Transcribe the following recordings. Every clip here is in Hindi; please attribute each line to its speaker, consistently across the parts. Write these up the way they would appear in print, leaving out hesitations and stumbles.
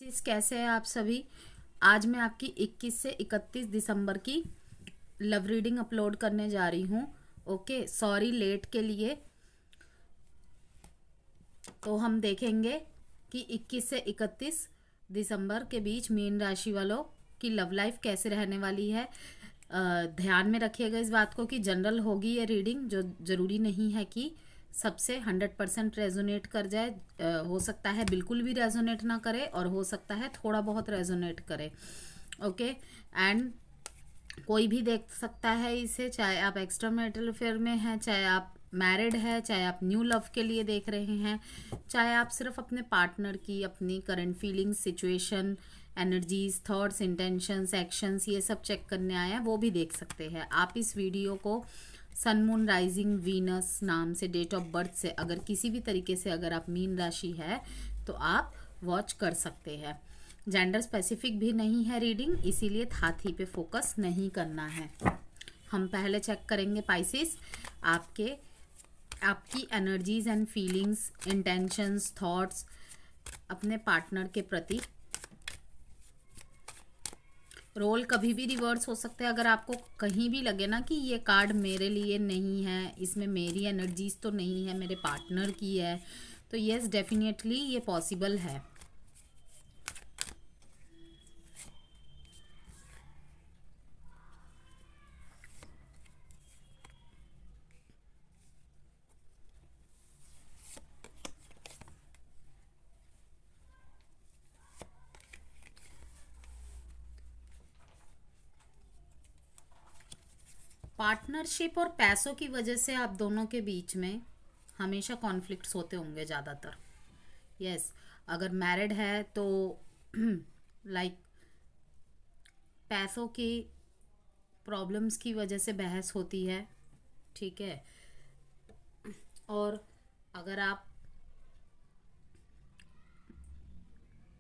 Speaker 1: चीज कैसे हैं आप सभी। आज मैं आपकी 21 से 31 दिसंबर की लव रीडिंग अपलोड करने जा रही हूँ। ओके, सॉरी लेट के लिए। तो हम देखेंगे कि 21 से 31 दिसंबर के बीच मीन राशि वालों की लव लाइफ कैसे रहने वाली है। ध्यान में रखिएगा इस बात को कि जनरल होगी ये रीडिंग, जो ज़रूरी नहीं है कि सबसे 100% रेजोनेट कर जाए। हो सकता है बिल्कुल भी रेजोनेट ना करे और हो सकता है थोड़ा बहुत रेजोनेट करे। ओके, एंड कोई भी देख सकता है इसे, चाहे आप एक्स्ट्रा मैरिटल अफेयर में हैं, चाहे आप मैरिड है, चाहे आप न्यू लव के लिए देख रहे हैं, चाहे आप सिर्फ अपने पार्टनर की अपनी current feelings, situation, energies, thoughts, intentions, actions ये सब चेक करने आए हैं, वो भी देख सकते हैं। आप इस वीडियो को सन मून राइजिंग वीनस नाम से, डेट ऑफ बर्थ से, अगर किसी भी तरीके से अगर आप मीन राशि है तो आप वॉच कर सकते हैं। जेंडर स्पेसिफिक भी नहीं है रीडिंग, इसीलिए हाथी पे फोकस नहीं करना है। हम पहले चेक करेंगे पाइसेस, आपकी energies and feelings, intentions, thoughts अपने पार्टनर के प्रति। रोल कभी भी रिवर्स हो सकते हैं। अगर आपको कहीं भी लगे ना कि ये कार्ड मेरे लिए नहीं है, इसमें मेरी एनर्जीज तो नहीं है, मेरे पार्टनर की है, तो यस डेफिनेटली ये पॉसिबल है। पार्टनरशिप और पैसों की वजह से आप दोनों के बीच में हमेशा कॉन्फ्लिक्ट्स होते होंगे ज़्यादातर। यस, अगर मैरिड है तो लाइक पैसों की प्रॉब्लम्स की वजह से बहस होती है, ठीक है। और अगर आप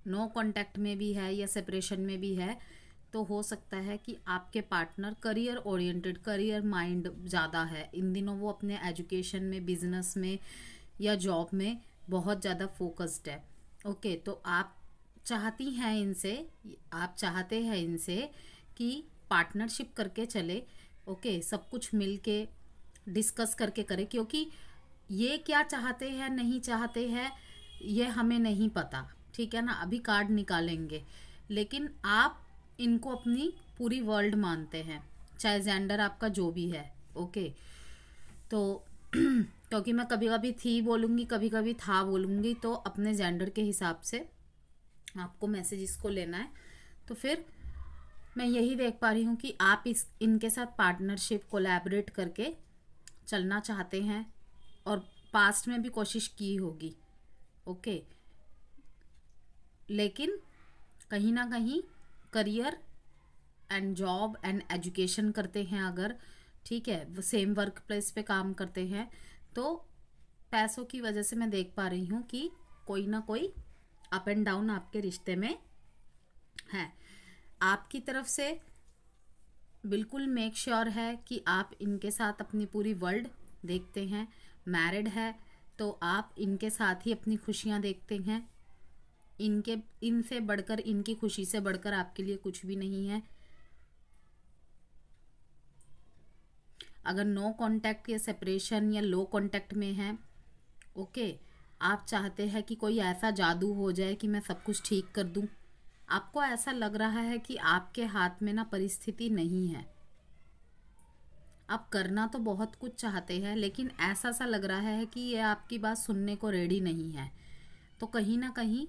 Speaker 1: नो कांटेक्ट में भी है या सेपरेशन में भी है तो हो सकता है कि आपके partner career oriented, career mind ज़्यादा है इन दिनों, वो अपने एजुकेशन में, बिजनेस में या जॉब में बहुत ज़्यादा फोकस्ड है। ओके, तो आप चाहते हैं इनसे कि पार्टनरशिप करके चले। ओके, सब कुछ मिल के डिस्कस करके करें, क्योंकि ये क्या चाहते हैं नहीं चाहते हैं ये हमें नहीं पता, ठीक है ना। अभी कार्ड निकालेंगे, लेकिन आप इनको अपनी पूरी वर्ल्ड मानते हैं, चाहे जेंडर आपका जो भी है। ओके, तो क्योंकि मैं कभी कभी थी बोलूँगी, कभी कभी था बोलूँगी, तो अपने जेंडर के हिसाब से आपको मैसेजेस को लेना है। तो फिर मैं यही देख पा रही हूँ कि आप इनके साथ पार्टनरशिप कोलैबोरेट करके चलना चाहते हैं और पास्ट में भी कोशिश की होगी। ओके, लेकिन कहीं ना कहीं career and job and education करते हैं अगर, ठीक है, वो सेम वर्क प्लेस पे काम करते हैं, तो पैसों की वजह से मैं देख पा रही हूँ कि कोई ना कोई अप एंड डाउन आपके रिश्ते में है। आपकी तरफ से बिल्कुल मेक श्योर है कि आप इनके साथ अपनी पूरी वर्ल्ड देखते हैं। मैरिड है तो आप इनके साथ ही अपनी खुशियाँ देखते हैं। इनसे बढ़कर, इनकी खुशी से बढ़कर आपके लिए कुछ भी नहीं है। अगर नो कांटेक्ट या सेपरेशन या लो कांटेक्ट में है, ओके, आप चाहते हैं कि कोई ऐसा जादू हो जाए कि मैं सब कुछ ठीक कर दूं। आपको ऐसा लग रहा है कि आपके हाथ में ना परिस्थिति नहीं है। आप करना तो बहुत कुछ चाहते हैं, लेकिन ऐसा सा लग रहा है कि ये आपकी बात सुनने को रेडी नहीं है। तो कहीं ना कहीं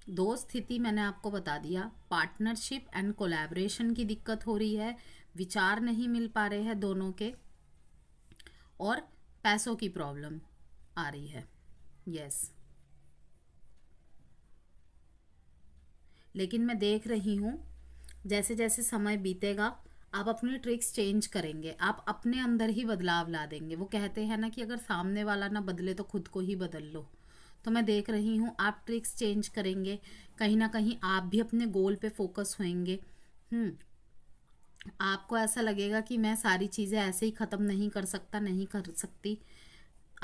Speaker 1: दो स्थिति मैंने आपको बता दिया, पार्टनरशिप एंड कोलैबोरेशन की दिक्कत हो रही है, विचार नहीं मिल पा रहे हैं दोनों के, और पैसों की प्रॉब्लम आ रही है। यस, लेकिन मैं देख रही हूँ जैसे जैसे समय बीतेगा आप अपनी ट्रिक्स चेंज करेंगे, आप अपने अंदर ही बदलाव ला देंगे। वो कहते हैं ना कि अगर सामने वाला ना बदले तो खुद को ही बदल लो। तो मैं देख रही हूँ आप ट्रिक्स चेंज करेंगे, कहीं ना कहीं आप भी अपने गोल पे फोकस होएंगे। आपको ऐसा लगेगा कि मैं सारी चीज़ें ऐसे ही ख़त्म नहीं कर सकता, नहीं कर सकती।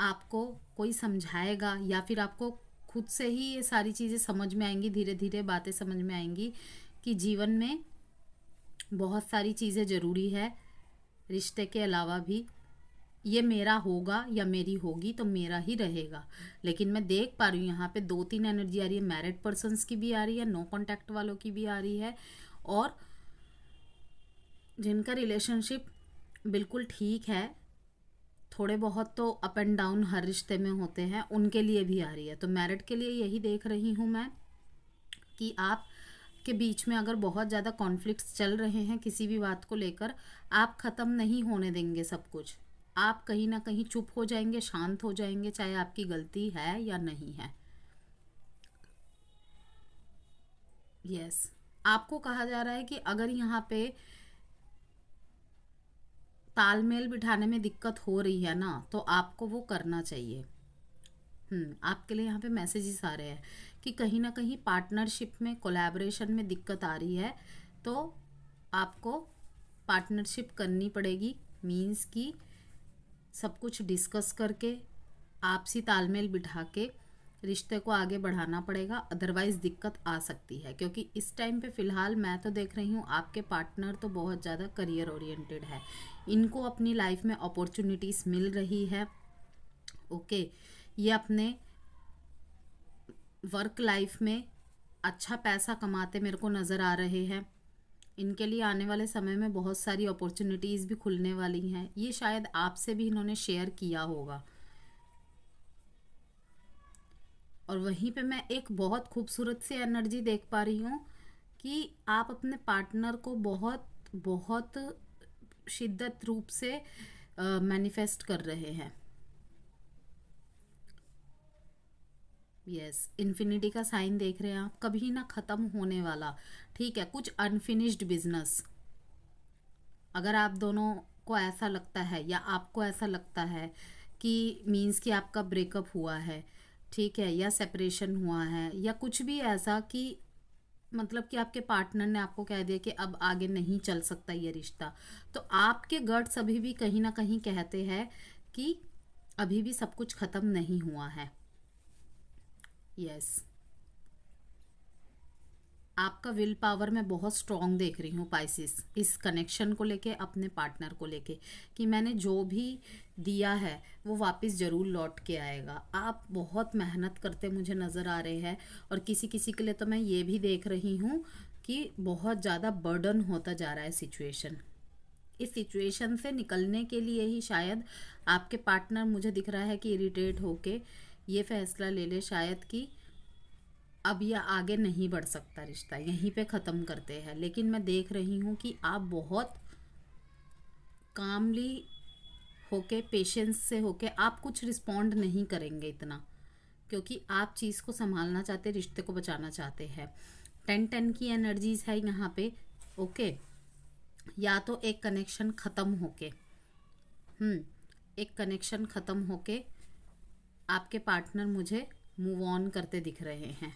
Speaker 1: आपको कोई समझाएगा या फिर आपको खुद से ही ये सारी चीज़ें समझ में आएंगी, धीरे धीरे बातें समझ में आएंगी कि जीवन में बहुत सारी चीज़ें ज़रूरी है रिश्ते के अलावा भी। ये मेरा होगा या मेरी होगी तो मेरा ही रहेगा। लेकिन मैं देख पा रही हूँ यहाँ पे 2-3 एनर्जी आ रही है, मैरिड पर्सन्स की भी आ रही है, नो कॉन्टैक्ट वालों की भी आ रही है, और जिनका रिलेशनशिप बिल्कुल ठीक है, थोड़े बहुत तो अप एंड डाउन हर रिश्ते में होते हैं, उनके लिए भी आ रही है। तो मैरिड के लिए यही देख रही हूँ मैं कि आप के बीच में अगर बहुत ज़्यादा कॉन्फ्लिक्ट्स चल रहे हैं किसी भी बात को लेकर, आप ख़त्म नहीं होने देंगे सब कुछ। आप कहीं ना कहीं चुप हो जाएंगे, शांत हो जाएंगे, चाहे आपकी गलती है या नहीं है। यस, आपको कहा जा रहा है कि अगर यहाँ पे तालमेल बिठाने में दिक्कत हो रही है ना, तो आपको वो करना चाहिए। आपके लिए यहाँ पे मैसेजेस आ रहे हैं कि कहीं ना कहीं पार्टनरशिप में, कोलैबोरेशन में दिक्कत आ रही है, तो आपको पार्टनरशिप करनी पड़ेगी। मीन्स कि सब कुछ डिस्कस करके, आपसी तालमेल बिठा के रिश्ते को आगे बढ़ाना पड़ेगा, अदरवाइज़ दिक्कत आ सकती है। क्योंकि इस टाइम पे फ़िलहाल मैं तो देख रही हूँ आपके पार्टनर तो बहुत ज़्यादा करियर ओरिएंटेड है, इनको अपनी लाइफ में अपॉर्चुनिटीज़ मिल रही है। ओके, ये अपने वर्क लाइफ में अच्छा पैसा कमाते मेरे को नज़र आ रहे हैं। इनके लिए आने वाले समय में बहुत सारी अपॉर्चुनिटीज़ भी खुलने वाली हैं। ये शायद आपसे भी इन्होंने शेयर किया होगा। और वहीं पे मैं एक बहुत खूबसूरत सी एनर्जी देख पा रही हूँ कि आप अपने पार्टनर को बहुत बहुत शिद्दत रूप से मैनिफेस्ट कर रहे हैं। यस, इन्फिनिटी का साइन देख रहे हैं आप, कभी ना ख़त्म होने वाला। ठीक है, कुछ अनफिनिश्ड बिजनेस, अगर आप दोनों को ऐसा लगता है या आपको ऐसा लगता है कि मीन्स कि आपका ब्रेकअप हुआ है, ठीक है, या सेपरेशन हुआ है, या कुछ भी ऐसा कि मतलब कि आपके पार्टनर ने आपको कह दिया कि अब आगे नहीं चल सकता ये रिश्ता, तो आपके गट्स अभी भी कहीं ना कहीं कहते हैं कि अभी भी सब कुछ ख़त्म नहीं हुआ है। यस, आपका विल पावर मैं बहुत स्ट्रॉन्ग देख रही हूँ पाइसिस, इस कनेक्शन को लेके, अपने पार्टनर को लेके, कि मैंने जो भी दिया है वो वापस ज़रूर लौट के आएगा। आप बहुत मेहनत करते मुझे नज़र आ रहे हैं, और किसी किसी के लिए तो मैं ये भी देख रही हूँ कि बहुत ज़्यादा बर्डन होता जा रहा है सिचुएशन। इस सिचुएशन से निकलने के लिए ही शायद आपके पार्टनर मुझे दिख रहा है कि इरिटेट होके ये फैसला ले ले शायद कि अब यह आगे नहीं बढ़ सकता, रिश्ता यहीं पे ख़त्म करते हैं। लेकिन मैं देख रही हूँ कि आप बहुत कामली होके, पेशेंस से होके, आप कुछ रिस्पॉन्ड नहीं करेंगे इतना, क्योंकि आप चीज़ को संभालना चाहते, रिश्ते को बचाना चाहते हैं। 10-10 की एनर्जीज है यहाँ पे। ओके, या तो एक कनेक्शन ख़त्म होके एक कनेक्शन ख़त्म होके आपके पार्टनर मुझे मूव ऑन करते दिख रहे हैं।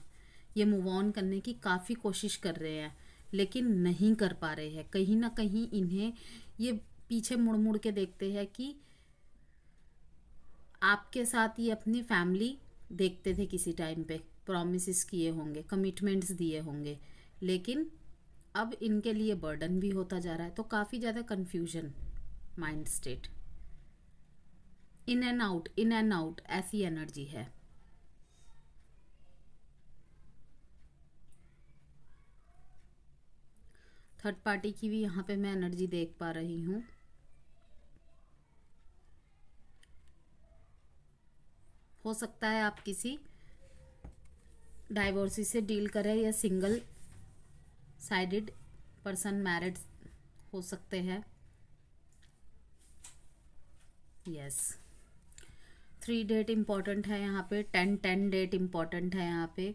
Speaker 1: ये मूव ऑन करने की काफ़ी कोशिश कर रहे हैं, लेकिन नहीं कर पा रहे हैं। कहीं ना कहीं इन्हें ये पीछे मुड़ मुड़ के देखते हैं कि आपके साथ ये अपनी फैमिली देखते थे, किसी टाइम पे प्रॉमिसेस किए होंगे, कमिटमेंट्स दिए होंगे, लेकिन अब इनके लिए बर्डन भी होता जा रहा है। तो काफ़ी ज़्यादा confusion, mind state, in and out ऐसी एनर्जी है। थर्ड पार्टी की भी यहाँ पे मैं एनर्जी देख पा रही हूँ। हो सकता है आप किसी डाइवोर्सी से डील कर रहे हैं, या सिंगल साइडेड पर्सन मैरिड हो सकते हैं। यस, 3 डेट इम्पॉर्टेंट है यहाँ पे, 10-10 डेट इम्पॉर्टेंट है यहाँ पे,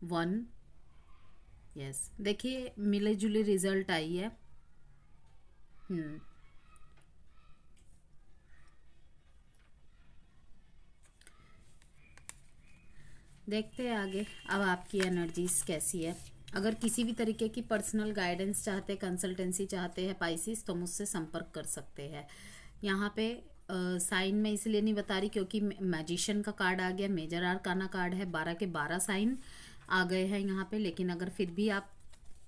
Speaker 1: 1। यस, देखिए मिले जुले रिजल्ट आई है। देखते हैं आगे अब आपकी एनर्जीज कैसी है। अगर किसी भी तरीके की पर्सनल गाइडेंस चाहते, कंसल्टेंसी चाहते हैं पाइसिस, तो मुझसे संपर्क कर सकते हैं। यहाँ पे साइन मैं इसलिए नहीं बता रही क्योंकि मैजिशियन का कार्ड आ गया, मेजर आर्काना कार्ड है, 12 के 12 साइन आ गए हैं यहाँ पे। लेकिन अगर फिर भी आप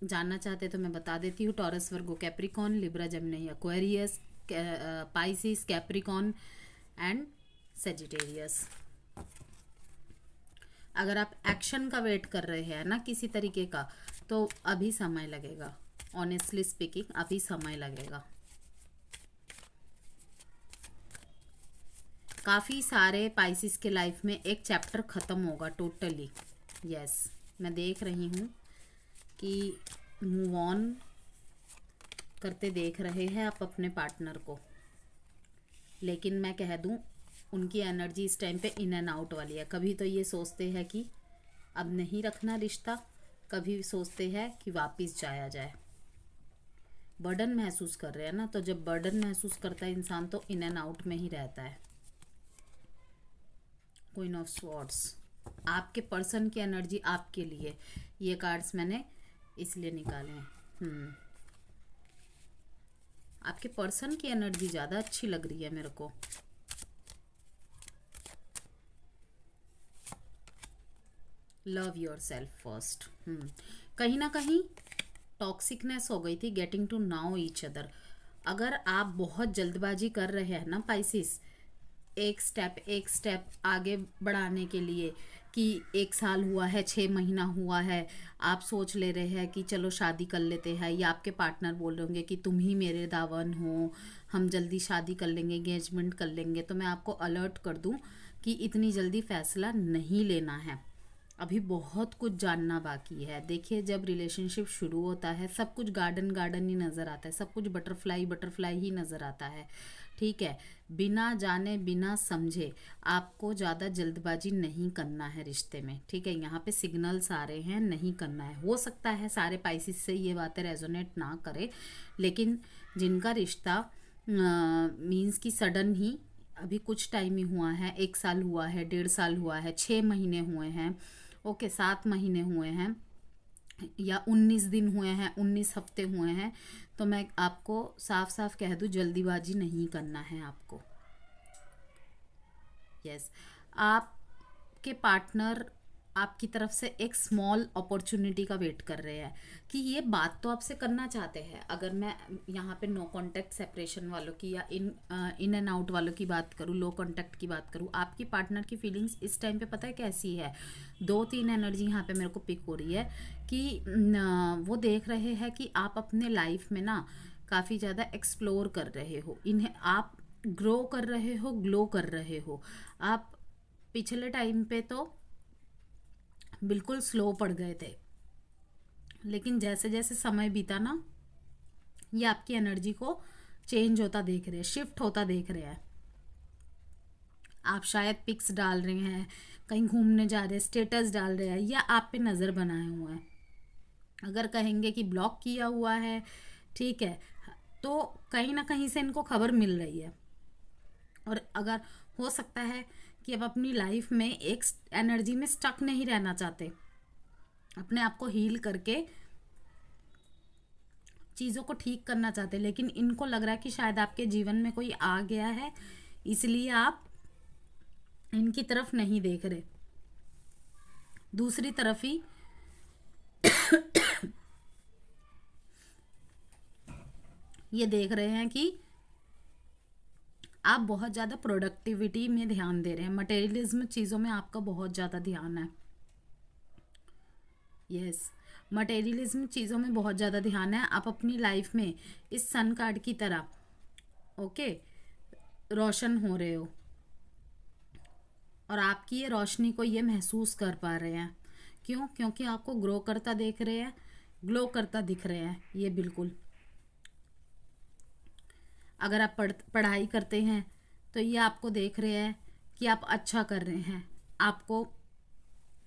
Speaker 1: जानना चाहते तो मैं बता देती हूँ। Taurus, Virgo, Capricorn, Libra, Gemini, Aquarius, Pisces, Capricorn and Sagittarius. अगर आप एक्शन का वेट कर रहे हैं ना किसी तरीके का, तो अभी समय लगेगा। ऑनेस्टली स्पीकिंग अभी समय लगेगा। काफ़ी सारे पाइसिस के लाइफ में एक चैप्टर ख़त्म होगा टोटली। यस, मैं देख रही हूँ कि मूव ऑन करते देख रहे हैं आप अपने पार्टनर को। लेकिन मैं कह दूँ, उनकी एनर्जी इस टाइम पे इन एंड आउट वाली है। कभी तो ये सोचते हैं कि अब नहीं रखना रिश्ता, कभी सोचते हैं कि वापस जाया जाए। बर्डन महसूस कर रहे हैं ना, तो जब बर्डन महसूस करता है इंसान तो इन एंड आउट में ही रहता है। क्वीन ऑफ स्वॉर्ड्स, आपके पर्सन की एनर्जी आपके लिए, ये कार्ड्स मैंने इसलिए निकाले हैं। आपके पर्सन की एनर्जी ज़्यादा अच्छी लग रही है मेरे को। Love yourself first. कहीं ना कहीं टॉक्सिकनेस हो गई थी, getting to know each other. अगर आप बहुत जल्दबाजी कर रहे हैं ना पाइसिस, एक स्टेप आगे बढ़ाने के लिए, कि 1 साल हुआ है, 6 महीना हुआ है, आप सोच ले रहे हैं कि चलो शादी कर लेते हैं, या आपके पार्टनर बोल रहे होंगे कि तुम ही मेरे दावन हो, हम जल्दी शादी कर लेंगे, एंगेजमेंट कर लेंगे। तो मैं आपको अलर्ट कर दूं कि इतनी जल्दी फैसला नहीं लेना है, अभी बहुत कुछ जानना बाकी है। देखिए, जब रिलेशनशिप शुरू होता है सब कुछ गार्डन गार्डन ही नज़र आता है, सब कुछ बटरफ्लाई बटरफ्लाई ही नज़र आता है। ठीक है, बिना जाने बिना समझे आपको ज़्यादा जल्दबाजी नहीं करना है रिश्ते में। ठीक है, यहाँ पे सिग्नल्स आ रहे हैं, नहीं करना है। हो सकता है सारे पाइसिस से ये बातें रेजोनेट ना करे, लेकिन जिनका रिश्ता मीन्स कि सडन ही अभी कुछ टाइम ही हुआ है, 1 साल हुआ है, 1.5 साल हुआ है, 6 महीने हुए हैं, ओके 7 महीने हुए हैं, या 19 दिन हुए हैं, 19 हफ्ते हुए हैं, तो मैं आपको साफ साफ कह दूं, जल्दीबाजी नहीं करना है आपको। यस, आपके पार्टनर आपकी तरफ से एक स्मॉल अपॉर्चुनिटी का वेट कर रहे हैं कि ये बात तो आपसे करना चाहते हैं। अगर मैं यहाँ पे नो कांटेक्ट सेपरेशन वालों की या इन एंड आउट वालों की बात करूँ, लो कांटेक्ट की बात करूँ, आपकी पार्टनर की फीलिंग्स इस टाइम पे पता है कैसी है? 2-3 एनर्जी यहाँ पे मेरे को पिक हो रही है कि वो देख रहे हैं कि आप अपने लाइफ में ना काफ़ी ज़्यादा एक्सप्लोर कर रहे हो, इन्हें आप ग्रो कर रहे हो, ग्लो कर रहे हो। आप पिछले टाइम पे तो बिल्कुल स्लो पड़ गए थे, लेकिन जैसे जैसे समय बीता ना, ये आपकी एनर्जी को चेंज होता देख रहे हैं, शिफ्ट होता देख रहे हैं। आप शायद पिक्स डाल रहे हैं, कहीं घूमने जा रहे हैं, स्टेटस डाल रहे हैं, या आप पे नज़र बनाए हुए हैं। अगर कहेंगे कि ब्लॉक किया हुआ है, ठीक है, तो कहीं ना कहीं से इनको खबर मिल रही है। और अगर हो सकता है कि अब अपनी लाइफ में एक एनर्जी में स्टक नहीं रहना चाहते, अपने आप को हील करके चीज़ों को ठीक करना चाहते, लेकिन इनको लग रहा है कि शायद आपके जीवन में कोई आ गया है, इसलिए आप इनकी तरफ नहीं देख रहे, दूसरी तरफ ही ये देख रहे हैं कि आप बहुत ज़्यादा प्रोडक्टिविटी में ध्यान दे रहे हैं, मटेरियलिज्म चीज़ों में आपका बहुत ज़्यादा ध्यान है। यस, मटेरियलिज्म चीज़ों में बहुत ज़्यादा ध्यान है। आप अपनी लाइफ में इस सन कार्ड की तरह ओके रोशन हो रहे हो, और आपकी ये रोशनी को ये महसूस कर पा रहे हैं। क्यों? क्योंकि आपको ग्रो करता देख रहे हैं, ग्लो करता दिख रहे हैं। ये बिल्कुल, अगर आप पढ़ाई करते हैं तो ये आपको देख रहे हैं कि आप अच्छा कर रहे हैं, आपको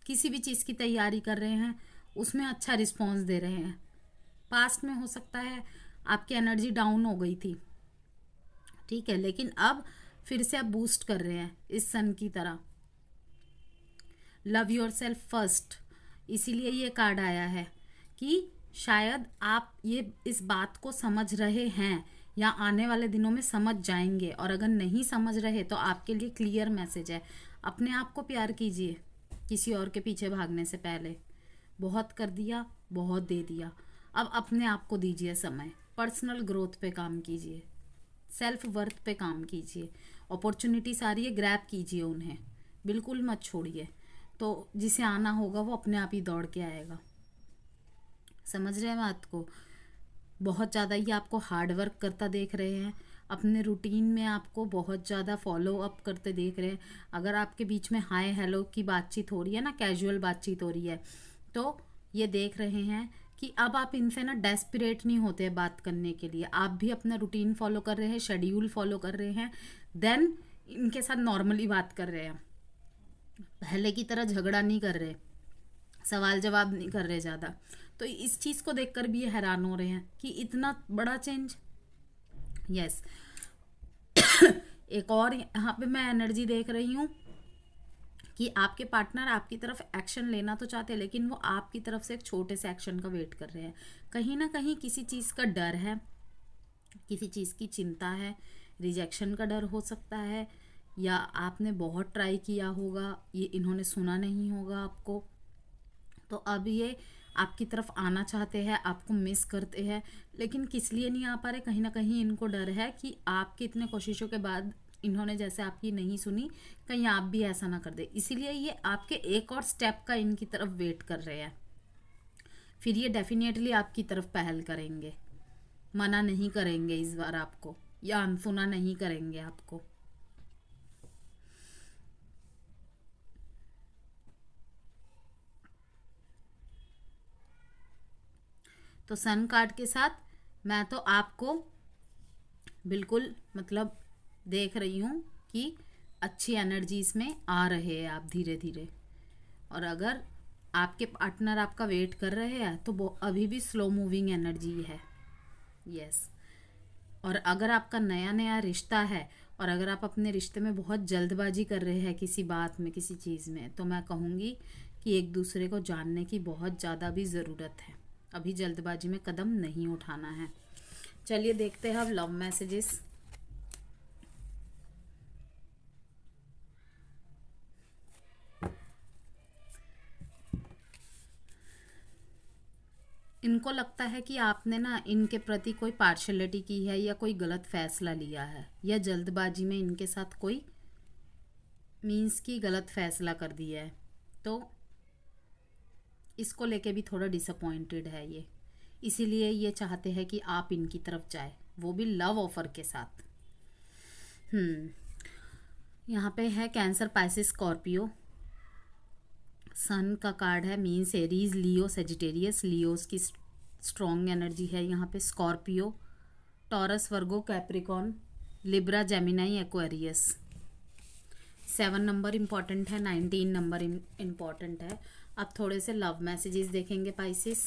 Speaker 1: किसी भी चीज़ की तैयारी कर रहे हैं उसमें अच्छा रिस्पॉन्स दे रहे हैं। पास्ट में हो सकता है आपकी एनर्जी डाउन हो गई थी, ठीक है, लेकिन अब फिर से आप बूस्ट कर रहे हैं इस सन की तरह। लव योर सेल्फ फर्स्ट, इसीलिए ये कार्ड आया है कि शायद आप ये इस बात को समझ रहे हैं, या आने वाले दिनों में समझ जाएंगे। और अगर नहीं समझ रहे तो आपके लिए क्लियर मैसेज है, अपने आप को प्यार कीजिए किसी और के पीछे भागने से पहले। बहुत कर दिया, बहुत दे दिया, अब अपने आप को दीजिए समय। पर्सनल ग्रोथ पे काम कीजिए, सेल्फ वर्थ पे काम कीजिए। अपॉर्चुनिटीज आ रही है, ग्रैब कीजिए उन्हें, बिल्कुल मत छोड़िए। तो जिसे आना होगा वो अपने आप ही दौड़ के आएगा। समझ रहे हैं बात को? बहुत ज़्यादा ही आपको हार्ड वर्क करता देख रहे हैं, अपने रूटीन में आपको बहुत ज़्यादा फॉलो अप करते देख रहे हैं। अगर आपके बीच में हाय हेलो की बातचीत हो रही है ना, कैजुअल बातचीत हो रही है, तो ये देख रहे हैं कि अब आप इनसे ना डेस्परेट नहीं होते बात करने के लिए। आप भी अपना रूटीन फॉलो कर रहे हैं, शेड्यूल फॉलो कर रहे हैं, देन इनके साथ नॉर्मली बात कर रहे हैं। पहले की तरह झगड़ा नहीं कर रहे, सवाल जवाब नहीं कर रहे ज़्यादा। तो इस चीज़ को देखकर भी ये हैरान हो रहे हैं कि इतना बड़ा चेंज। यस। एक और यहाँ पे मैं एनर्जी देख रही हूँ कि आपके पार्टनर आपकी तरफ एक्शन लेना तो चाहते हैं, लेकिन वो आपकी तरफ से एक छोटे से एक्शन का वेट कर रहे हैं। कहीं ना कहीं किसी चीज़ का डर है, किसी चीज़ की चिंता है, रिजेक्शन का डर हो सकता है, या आपने बहुत ट्राई किया होगा, ये इन्होंने सुना नहीं होगा आपको। तो अब ये आपकी तरफ आना चाहते हैं, आपको मिस करते हैं, लेकिन किस लिए नहीं आ पा रहे? कहीं ना कहीं इनको डर है कि आपकी इतने कोशिशों के बाद इन्होंने जैसे आपकी नहीं सुनी, कहीं आप भी ऐसा ना कर दे। इसीलिए ये आपके एक और स्टेप का इनकी तरफ वेट कर रहे हैं। फिर ये डेफिनेटली आपकी तरफ पहल करेंगे, मना नहीं करेंगे इस बार आपको, या अनसुना नहीं करेंगे आपको। तो सन कार्ड के साथ मैं तो आपको बिल्कुल मतलब देख रही हूँ कि अच्छी एनर्जीज में आ रहे हैं आप धीरे धीरे। और अगर आपके पार्टनर आपका वेट कर रहे हैं तो वो अभी भी स्लो मूविंग एनर्जी है। यस। और अगर आपका नया नया रिश्ता है और अगर आप अपने रिश्ते में बहुत जल्दबाजी कर रहे हैं किसी बात में, किसी चीज़ में, तो मैं कहूँगी कि एक दूसरे को जानने की बहुत ज़्यादा भी ज़रूरत है। अभी जल्दबाजी में कदम नहीं उठाना है। चलिए देखते हैं अब लव मैसेजेस। इनको लगता है कि आपने ना इनके प्रति कोई पार्शलिटी की है या कोई गलत फैसला लिया है, या जल्दबाजी में इनके साथ कोई मीन्स की गलत फैसला कर दिया है। तो इसको लेके भी थोड़ा डिसअपॉइंटेड है ये, इसीलिए ये चाहते हैं कि आप इनकी तरफ जाए, वो भी लव ऑफर के साथ। यहाँ पे है कैंसर, पाइसिस, स्कॉर्पियो। सन का कार्ड है, means Aries, Leo, Sagittarius. Leos की स्ट्रॉन्ग एनर्जी है यहाँ पे। Scorpio, Taurus, Virgo, Capricorn, Libra, Gemini, Aquarius. 7 number important है, 19 नंबर इम्पॉर्टेंट है। अब थोड़े से लव मैसेजेस देखेंगे पाइसिस।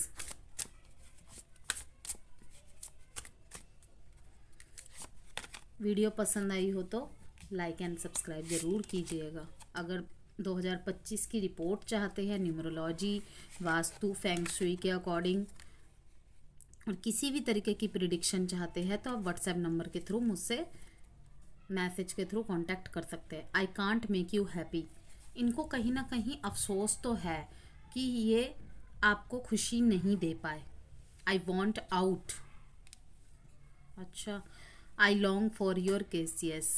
Speaker 1: वीडियो पसंद आई हो तो लाइक एंड सब्सक्राइब ज़रूर कीजिएगा। अगर 2025 की रिपोर्ट चाहते हैं न्यूमरोलॉजी, वास्तु, फेंग शुई के अकॉर्डिंग, और किसी भी तरीके की प्रिडिक्शन चाहते हैं, तो आप व्हाट्सएप नंबर के थ्रू मुझसे मैसेज के थ्रू कांटेक्ट कर सकते हैं। I can't make you happy. इनको कहीं ना कहीं अफसोस तो है कि ये आपको खुशी नहीं दे पाए। I want out. अच्छा। I long for your case. Yes.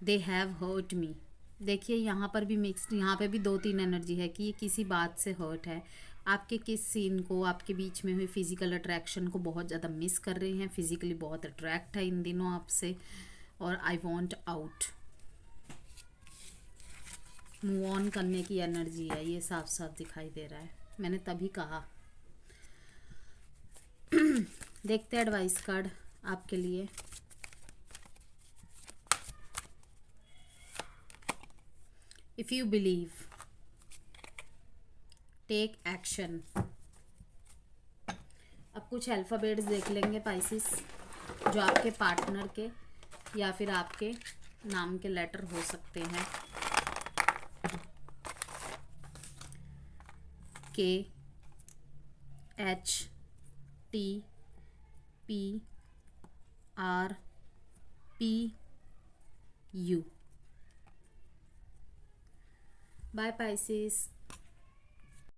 Speaker 1: They have hurt me. देखिए यहाँ पर भी मिक्स्ड, यहाँ पे भी 2-3 एनर्जी है कि ये किसी बात से हर्ट है। आपके किस सीन को, आपके बीच में हुई फिजिकल अट्रैक्शन को बहुत ज़्यादा मिस कर रहे हैं, फिजिकली बहुत अट्रैक्ट है इन दिनों आपसे। और आई वॉन्ट आउट, मूव ऑन करने की एनर्जी है, ये साफ साफ दिखाई दे रहा है। मैंने तभी कहा। देखते हैं एडवाइस कार्ड आपके लिए। If you believe, take action. अब कुछ अल्फ़ाबेट्स देख लेंगे पाइसिस, जो आपके पार्टनर के या फिर आपके नाम के लेटर हो सकते हैं। K, H, T, P, R P U. By Pisces.